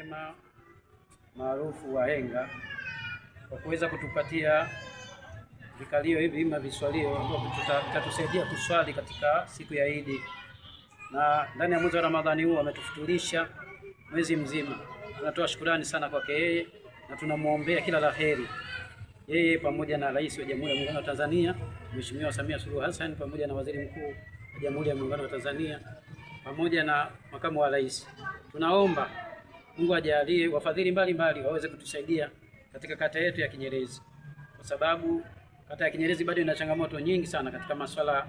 Mrema maarufu Wahenga kwa kuweza kutupatia vikalio hivi maviswalio ambavyo vitatusaidia kuswali katika siku ya Idi, na ndani ya mwezi wa Ramadhani huu ametufutulisha mwezi mzima. Tunatoa shukrani sana kwake yeye na tunamuombea kila laheri yeye pamoja na Rais wa Jamhuri ya Muungano wa Tanzania Mheshimiwa Samia Suluhu Hassan pamoja na Waziri Mkuu wa Jamhuri ya Muungano wa Tanzania pamoja na makamu wa rais. Tunaomba Mungu ajalie wafadhili mbalimbali waweze kutusaidia katika kata yetu ya Kinyerezi, kwa sababu kata ya Kinyerezi bado ina changamoto nyingi sana katika masuala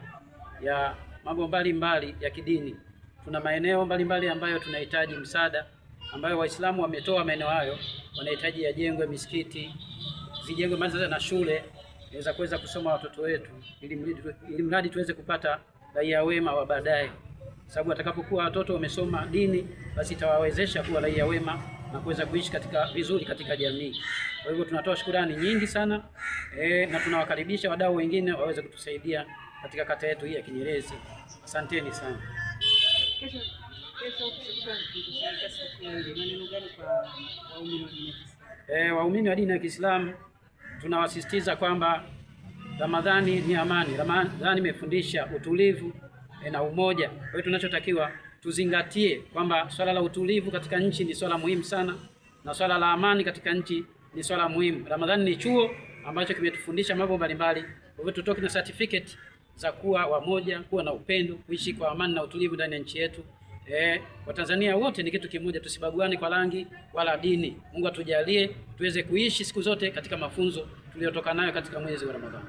ya mambo mbalimbali ya kidini. Tuna maeneo mbalimbali ambayo tunahitaji msaada, ambayo Waislamu wametoa maeneo hayo, wanahitaji yajengwe misikiti, zijengwe madrasa na shule za kuweza kusoma watoto wetu, ili mradi tuweze kupata raia wema wa baadaye, sababu atakapokuwa watoto wamesoma dini, basi itawawezesha kuwa raia wema na kuweza kuishi katika vizuri katika jamii. Kwa hivyo tunatoa shukrani nyingi sana na tunawakaribisha wadau wengine waweze kutusaidia katika kata yetu hii ya Kinyerezi. Asanteni sana. Waumini wa dini ya Kiislamu tunawasisitiza kwamba Ramadhani ni amani. Ramadhani imefundisha utulivu na umoja. Kwa hiyo tunachotakiwa tuzingatie kwamba swala la utulivu katika nchi ni swala muhimu sana, na swala la amani katika nchi ni swala muhimu. Ramadhani ni chuo ambacho kimetufundisha mambo mbalimbali. Kwa hivyo tutoke na certificate za kuwa wamoja, kuwa na upendo, kuishi kwa amani na utulivu ndani ya nchi yetu. Watanzania wote ni kitu kimoja, tusibaguane kwa rangi wala dini. Mungu atujalie tuweze kuishi siku zote katika mafunzo tuliyotoka nayo katika mwezi wa Ramadhani.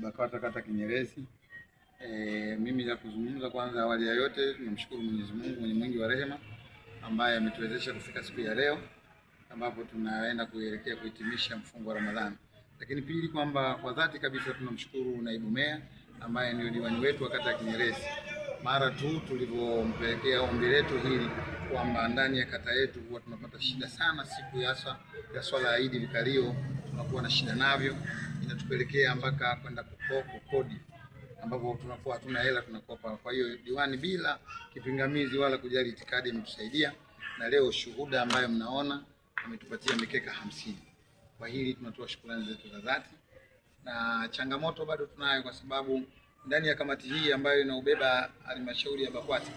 BAKWATA kata Kinyerezi. Mimi na kuzungumza, kwanza awali ya yote tunamshukuru Mwenyezi Mungu mwenye mwingi wa rehema ambaye ametuwezesha kufika siku ya leo ambapo tunaenda kuelekea kuhitimisha mfungo wa Ramadhani. Lakini pili, kwamba kwa dhati kabisa tunamshukuru naibu meya ambaye ndio diwani wetu wa kata ya Kinyerezi. Mara tu tulivyompelekea ombi letu hili kwamba ndani ya kata yetu huwa tunapata shida sana siku ya swala ya Idi, vikalio tunakuwa na shida navyo, inatupelekea mpaka kwenda kukodi ambapo tunakuwa hatuna hela tunakopa. Kwa hiyo diwani bila kipingamizi wala kujali itikadi ametusaidia, na leo shuhuda ambayo mnaona ametupatia mikeka 50. Kwa hili tunatoa shukrani zetu za dhati, na changamoto bado tunayo kwa sababu ndani ya kamati hii ambayo inaubeba halmashauri ya BAKWATA,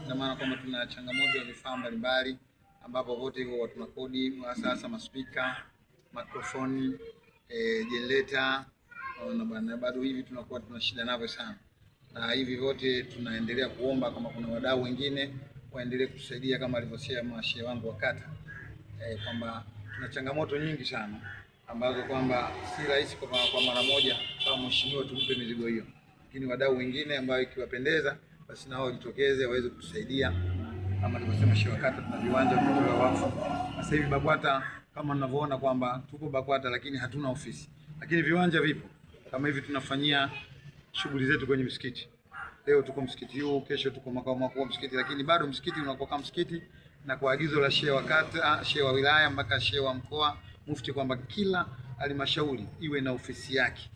ina maana kwamba tuna changamoto ya vifaa mbalimbali ambapo vote hivyo tunakodi, sasa maspika, mikrofoni, generator, na bado hivi tunakuwa tuna shida navyo sana. Na hivi vote tunaendelea kuomba kama kuna wadau wengine waendelee kutusaidia kama alivyosema shehe wangu wa kata, kwamba tuna changamoto nyingi sana ambazo kwamba si rahisi kwa mara moja kama mheshimiwa tumpe mizigo hiyo, lakini wadau wengine ambao ikiwapendeza basi nao wajitokeze waweze kutusaidia. Kama alivyosema shehe wa kata, tuna viwanja vimetolewa wakfu. Sasa hivi BAKWATA kama mnavyoona kwamba tuko BAKWATA lakini hatuna ofisi, lakini viwanja vipo. Kama hivi tunafanyia shughuli zetu kwenye msikiti. Leo tuko msikiti huu, kesho tuko makao makuu wa msikiti, lakini bado msikiti unakuwa kama msikiti, na kwa agizo la shehe wa kata, shehe wa wilaya mpaka shehe wa mkoa, mufti, kwamba kila halmashauri iwe na ofisi yake.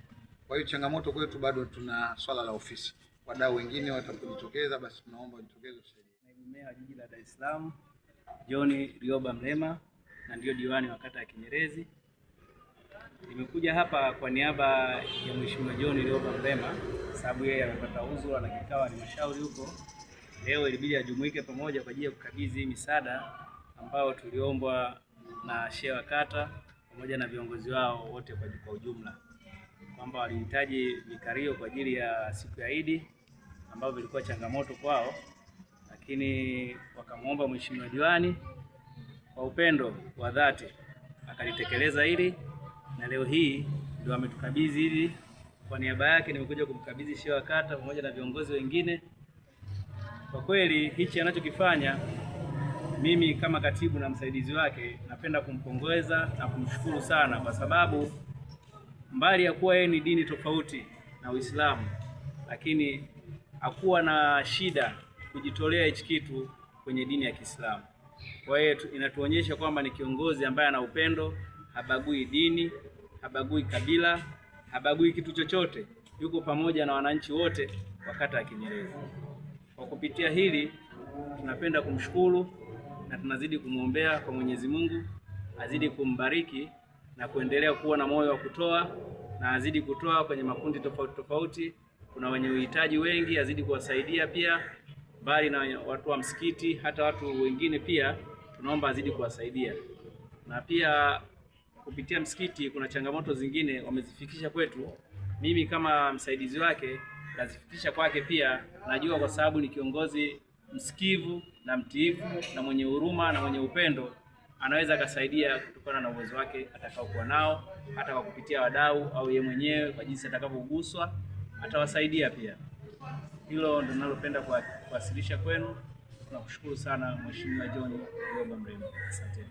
Kwa hiyo changamoto kwetu bado tuna swala la ofisi. Wadau wengine watakapojitokeza basi tunaomba wajitokeze kusaidia. Naibu meya wa jiji la Dar es Salaam John Rioba Mrema, na ndio diwani wa kata ya Kinyerezi. Nimekuja hapa kwa niaba ya Mheshimiwa John Rioba Mrema sababu yeye amepata udhuru na kikao halmashauri huko. Leo ilibidi ajumuike pamoja kwa ajili ya kukabidhi misaada ambao tuliombwa na shehe wa kata pamoja na viongozi wao wote kwa ujumla, kwamba walihitaji vikalio kwa ajili ya siku ya Idi ambao vilikuwa changamoto kwao, lakini wakamwomba Mheshimiwa diwani kwa upendo wa dhati akalitekeleza hili, na leo hii ndio ametukabidhi hili. Kwa niaba yake nimekuja kumkabidhi shehe wa kata pamoja na viongozi wengine. Kwa kweli hichi anachokifanya, mimi kama katibu na msaidizi wake napenda kumpongeza na kumshukuru sana, kwa sababu mbali ya kuwa yeye ni dini tofauti na Uislamu, lakini hakuwa na shida kujitolea hichi kitu kwenye dini ya Kiislamu. Kwa hiyo inatuonyesha kwamba ni kiongozi ambaye ana upendo, habagui dini, habagui kabila, habagui kitu chochote, yuko pamoja na wananchi wote wa kata ya Kinyerezi. Kwa kupitia hili tunapenda kumshukuru na tunazidi kumwombea kwa Mwenyezi Mungu azidi kumbariki na kuendelea kuwa na moyo wa kutoa na azidi kutoa kwenye makundi tofauti tofauti. Kuna wenye uhitaji wengi, azidi kuwasaidia pia, bali na watu wa msikiti, hata watu wengine pia tunaomba azidi kuwasaidia. Na pia kupitia msikiti kuna changamoto zingine wamezifikisha kwetu, mimi kama msaidizi wake nazifikisha kwake pia. Najua kwa sababu ni kiongozi msikivu na mtiifu na mwenye huruma na mwenye upendo, anaweza akasaidia kutokana na uwezo wake atakaokuwa nao, hata kwa kupitia wadau au yeye mwenyewe kwa jinsi atakavyoguswa atawasaidia pia. Hilo ndio ninalopenda kuwasilisha kwenu. Tunakushukuru sana Mheshimiwa John Mrema. Asante.